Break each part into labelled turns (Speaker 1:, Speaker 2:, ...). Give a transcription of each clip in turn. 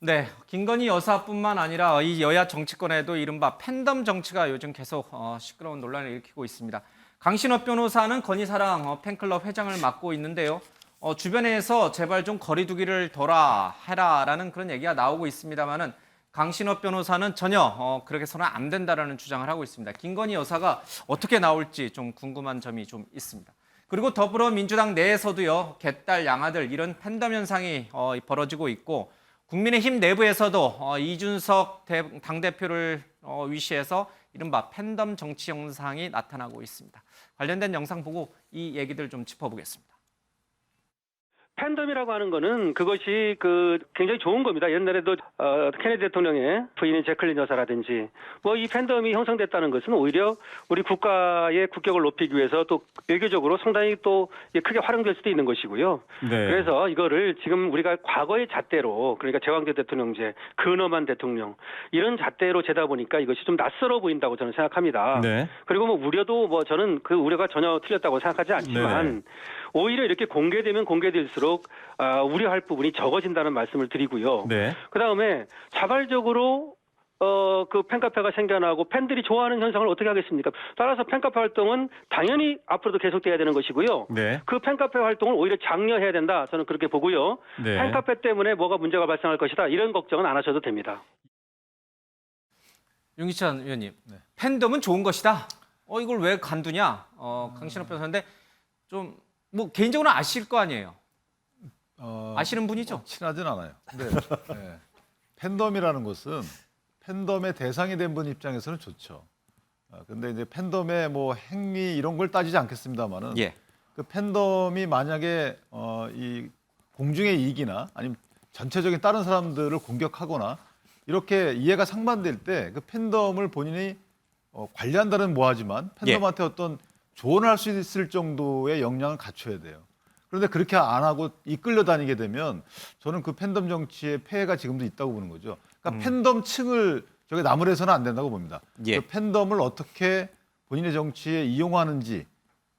Speaker 1: 네, 김건희 여사뿐만 아니라 이 여야 정치권에도 이른바 팬덤 정치가 요즘 계속 시끄러운 논란을 일으키고 있습니다. 강신업 변호사는 건희사랑 팬클럽 회장을 맡고 있는데요. 주변에서 제발 좀 거리두기를 둬라 해라라는 그런 얘기가 나오고 있습니다만은 강신업 변호사는 전혀 그렇게 해서는 안 된다라는 주장을 하고 있습니다. 김건희 여사가 어떻게 나올지 좀 궁금한 점이 좀 있습니다. 그리고 더불어민주당 내에서도요, 개딸, 양아들 이런 팬덤 현상이 벌어지고 있고 국민의힘 내부에서도 이준석 당대표를 위시해서 이른바 팬덤 정치 현상이 나타나고 있습니다. 관련된 영상 보고 이 얘기들 좀 짚어보겠습니다.
Speaker 2: 팬덤이라고 하는 거는 그것이 굉장히 좋은 겁니다. 옛날에도 케네디 대통령의 부인인 제클린 여사라든지 뭐 이 팬덤이 형성됐다는 것은 오히려 우리 국가의 국격을 높이기 위해서 또 외교적으로 상당히 또 크게 활용될 수도 있는 것이고요.
Speaker 3: 네.
Speaker 2: 그래서 이거를 지금 우리가 과거의 잣대로, 그러니까 제왕적 대통령제, 근엄한 대통령 이런 잣대로 재다 보니까 이것이 좀 낯설어 보인다고 저는 생각합니다.
Speaker 3: 네.
Speaker 2: 그리고 뭐 우려도 뭐 저는 그 우려가 전혀 틀렸다고 생각하지 않지만
Speaker 3: 네.
Speaker 2: 오히려 이렇게 공개되면 공개될수록 우려할 부분이 적어진다는 말씀을 드리고요.
Speaker 3: 네.
Speaker 2: 그다음에 자발적으로 그 팬카페가 생겨나고 팬들이 좋아하는 현상을 어떻게 하겠습니까? 따라서 팬카페 활동은 당연히 앞으로도 계속돼야 되는 것이고요.
Speaker 3: 네.
Speaker 2: 그 팬카페 활동을 오히려 장려해야 된다. 저는 그렇게 보고요.
Speaker 3: 네.
Speaker 2: 팬카페 때문에 뭐가 문제가 발생할 것이다. 이런 걱정은 안 하셔도 됩니다.
Speaker 1: 윤기찬 의원님,
Speaker 3: 네.
Speaker 1: 팬덤은 좋은 것이다. 이걸 왜 간두냐? 강신업 변호사인데 좀 뭐 개인적으로 아실 거 아니에요. 아시는 분이죠?
Speaker 4: 친하진 않아요. 근데 네. 팬덤이라는 것은 팬덤의 대상이 된 분 입장에서는 좋죠. 근데 이제 팬덤의 뭐 행위 이런 걸 따지지 않겠습니다만은
Speaker 1: 예.
Speaker 4: 그 팬덤이 만약에 이 공중의 이익이나 아니면 전체적인 다른 사람들을 공격하거나 이렇게 이해가 상반될 때 그 팬덤을 본인이 관리한다는 뭐하지만 팬덤한테 어떤 조언을 할 수 있을 정도의 역량을 갖춰야 돼요. 그런데 그렇게 안 하고 이끌려 다니게 되면 저는 그 팬덤 정치의 폐해가 지금도 있다고 보는 거죠. 그러니까 팬덤 층을 저게 나무래서는 안 된다고 봅니다.
Speaker 1: 예.
Speaker 4: 그 팬덤을 어떻게 본인의 정치에 이용하는지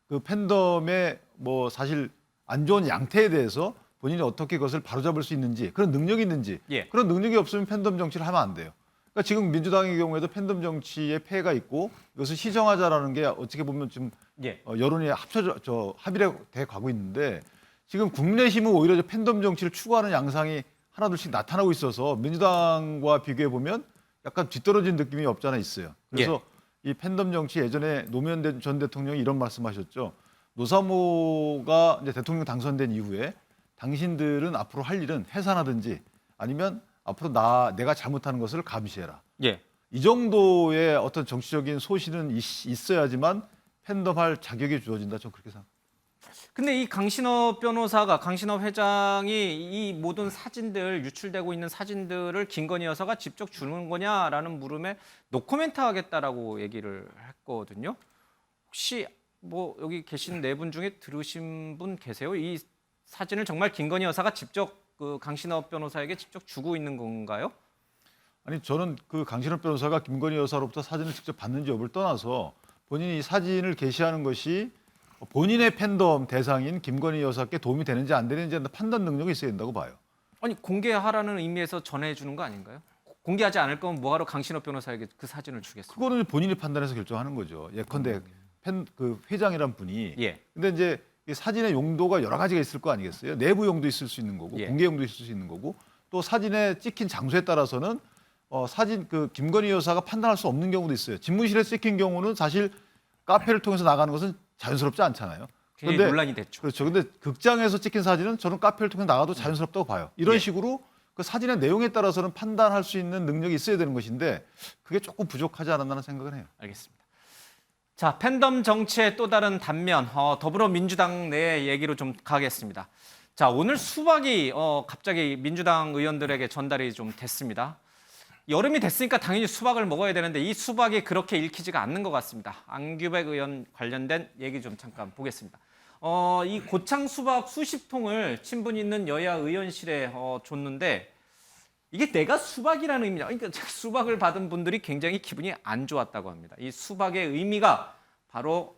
Speaker 4: 그 팬덤의 뭐 사실 안 좋은 양태에 대해서 본인이 어떻게 그것을 바로잡을 수 있는지 그런 능력이 있는지
Speaker 1: 예.
Speaker 4: 그런 능력이 없으면 팬덤 정치를 하면 안 돼요. 그러니까 지금 민주당의 경우에도 팬덤 정치의 폐해가 있고 이것을 시정하자라는 게 어떻게 보면 지금
Speaker 1: 예.
Speaker 4: 여론이 합의를 돼 가고 있는데 지금 국민의힘은 오히려 저 팬덤 정치를 추구하는 양상이 하나둘씩 나타나고 있어서 민주당과 비교해 보면 약간 뒤떨어진 느낌이 없지 않아 있어요. 그래서 이 팬덤 정치 예전에 노무현 전 대통령이 이런 말씀하셨죠. 노사모가 이제 대통령 당선된 이후에 당신들은 앞으로 할 일은 해산하든지 아니면 앞으로 내가 잘못하는 것을 감시해라.
Speaker 1: 예.
Speaker 4: 이 정도의 어떤 정치적인 소신은 있어야지만 팬덤할 자격이 주어진다. 저는 그렇게 생각합니다.
Speaker 1: 근데 이 강신업 변호사가, 강신업 회장이 이 모든 사진들, 유출되고 있는 사진들을 김건희 여사가 직접 주는 거냐라는 물음에 노코멘트 하겠다라고 얘기를 했거든요. 혹시 뭐 여기 계신 네 분 중에 들으신 분 계세요? 이 사진을 정말 김건희 여사가 직접 그 강신업 변호사에게 직접 주고 있는 건가요?
Speaker 4: 아니 저는 그 강신업 변호사가 김건희 여사로부터 사진을 직접 받는지 여부를 떠나서 본인이 이 사진을 게시하는 것이 본인의 팬덤 대상인 김건희 여사께 도움이 되는지 안 되는지 판단 능력이 있어야 된다고 봐요.
Speaker 1: 아니 공개하라는 의미에서 전해주는 거 아닌가요? 공개하지 않을 거면 뭐하러 강신업 변호사에게 그 사진을 주겠어요?
Speaker 4: 그거는 본인이 판단해서 결정하는 거죠. 예컨대 그 회장이란 분이.
Speaker 1: 예.
Speaker 4: 근데 이제 이 사진의 용도가 여러 가지가 있을 거 아니겠어요? 내부 용도 있을 수 있는 거고
Speaker 1: 예.
Speaker 4: 공개 용도 있을 수 있는 거고 또 사진에 찍힌 장소에 따라서는 사진 그 김건희 여사가 판단할 수 없는 경우도 있어요. 집무실에 찍힌 경우는 사실 카페를 통해서 나가는 것은 자연스럽지 않잖아요.
Speaker 1: 굉장히
Speaker 4: 그런데
Speaker 1: 논란이 됐죠.
Speaker 4: 그렇죠. 근데 극장에서 찍힌 사진은 저는 카페를 통해 나가도 자연스럽다고 봐요. 이런
Speaker 1: 예.
Speaker 4: 식으로 그 사진의 내용에 따라서는 판단할 수 있는 능력이 있어야 되는 것인데 그게 조금 부족하지 않았나는 생각을 해요.
Speaker 1: 알겠습니다. 자, 팬덤 정치의 또 다른 단면, 더불어민주당 내 얘기로 좀 가겠습니다. 자, 오늘 수박이 갑자기 민주당 의원들에게 전달이 좀 됐습니다. 여름이 됐으니까 당연히 수박을 먹어야 되는데 이 수박이 그렇게 읽히지가 않는 것 같습니다. 안규백 의원 관련된 얘기 좀 잠깐 보겠습니다. 이 고창 수박 수십 통을 친분 있는 여야 의원실에 줬는데 이게 내가 수박이라는 의미냐. 그러니까 수박을 받은 분들이 굉장히 기분이 안 좋았다고 합니다. 이 수박의 의미가 바로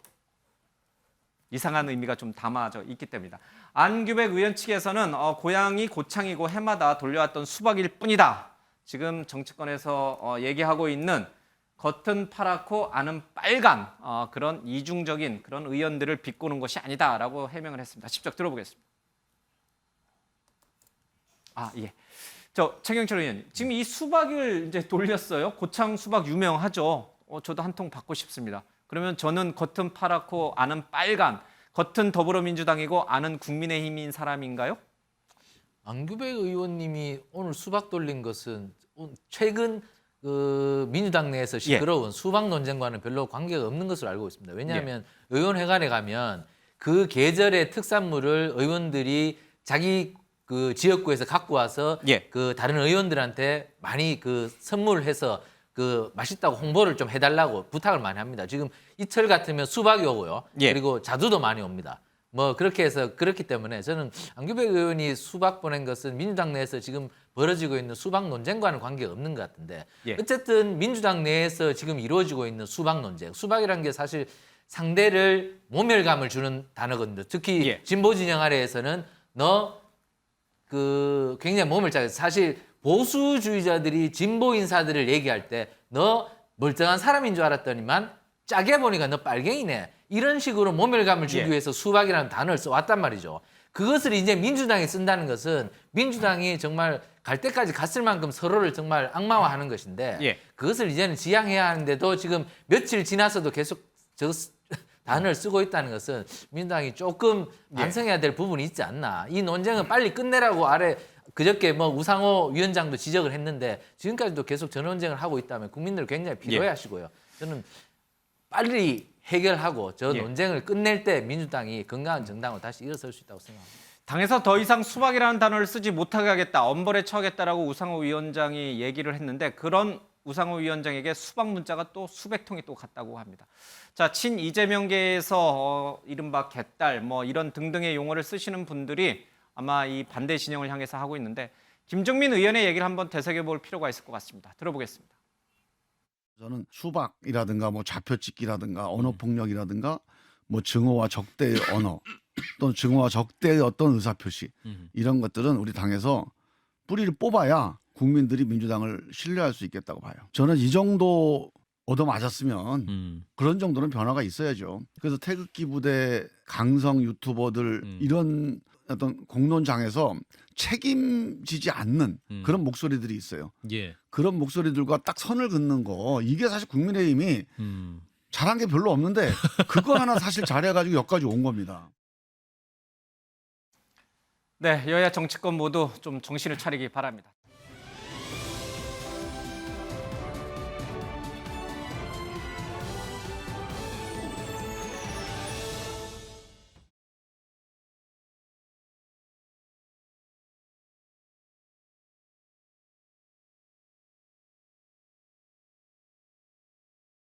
Speaker 1: 이상한 의미가 좀 담아져 있기 때문이다. 안규백 의원 측에서는 고향이 고창이고 해마다 돌려왔던 수박일 뿐이다. 지금 정치권에서 얘기하고 있는 겉은 파랗고 안은 빨간 그런 이중적인 그런 의원들을 비꼬는 것이 아니다라고 해명을 했습니다. 직접 들어보겠습니다. 예. 최경철 의원님, 지금 이 수박을 이제 돌렸어요. 고창 수박 유명하죠. 저도 한 통 받고 싶습니다. 그러면 저는 겉은 파랗고 안은 빨간, 겉은 더불어민주당이고 안은 국민의힘인 사람인가요?
Speaker 3: 안규백 의원님이 오늘 수박 돌린 것은 최근 그 민주당 내에서 시끄러운 수박 논쟁과는 별로 관계가 없는 것으로 알고 있습니다. 왜냐하면 의원회관에 가면 그 계절의 특산물을 의원들이 자기 그 지역구에서 갖고 와서 그 다른 의원들한테 많이 그 선물해서 그 맛있다고 홍보를 좀 해달라고 부탁을 많이 합니다. 지금 이철 같으면 수박이 오고요. 그리고 자두도 많이 옵니다. 뭐 그렇게 해서 그렇기 때문에 저는 안규백 의원이 수박 보낸 것은 민주당 내에서 지금 벌어지고 있는 수박 논쟁과는 관계가 없는 것 같은데 어쨌든 민주당 내에서 지금 이루어지고 있는 수박 논쟁, 수박이라는 게 사실 상대를 모멸감을 주는 단어거든요. 특히 진보 진영 아래에서는 그 굉장히 몸을 짜게 사실 보수주의자들이 진보 인사들을 얘기할 때 너 멀쩡한 사람인 줄 알았더니만 짜게 보니까 너 빨갱이네. 이런 식으로 모멸감을 주기 위해서 수박이라는 단어를 써왔단 말이죠. 그것을 이제 민주당이 쓴다는 것은 민주당이 정말 갈 때까지 갔을 만큼 서로를 정말 악마화하는 것인데 그것을 이제는 지양해야 하는데도 지금 며칠 지나서도 계속 저 단어를 쓰고 있다는 것은 민주당이 조금 반성해야 될 부분이 있지 않나. 이 논쟁은 빨리 끝내라고 그저께 뭐 우상호 위원장도 지적을 했는데 지금까지도 계속 저 논쟁을 하고 있다면 국민들 굉장히 피로해하시고요. 저는 빨리 해결하고 저 논쟁을 끝낼 때 민주당이 건강한 정당으로 다시 일어설 수 있다고 생각합니다.
Speaker 1: 당에서 더 이상 수박이라는 단어를 쓰지 못하게 하겠다, 엄벌에 처하겠다라고 우상호 위원장이 얘기를 했는데 그런 우상호 위원장에게 수박 문자가 또 수백 통이 또 갔다고 합니다. 자, 친 이재명계에서 이른바 개딸 뭐 이런 등등의 용어를 쓰시는 분들이 아마 이 반대 진영을 향해서 하고 있는데 김종민 의원의 얘기를 한번 되새겨 볼 필요가 있을 것 같습니다. 들어보겠습니다.
Speaker 5: 저는 수박이라든가 뭐 좌표찍기라든가 언어 폭력이라든가 뭐 증오와 적대의 언어 또는 증오와 적대의 어떤 의사 표시 이런 것들은 우리 당에서 뿌리를 뽑아야 국민들이 민주당을 신뢰할 수 있겠다고 봐요. 저는 이 정도 얻어맞았으면 그런 정도는 변화가 있어야죠. 그래서 태극기 부대, 강성 유튜버들 이런 어떤 공론장에서 책임지지 않는 그런 목소리들이 있어요. 그런 목소리들과 딱 선을 긋는 거 이게 사실 국민의힘이 잘한 게 별로 없는데 그거 하나 사실 잘해가지고 여기까지 온 겁니다.
Speaker 1: 네, 여야 정치권 모두 좀 정신을 차리기 바랍니다.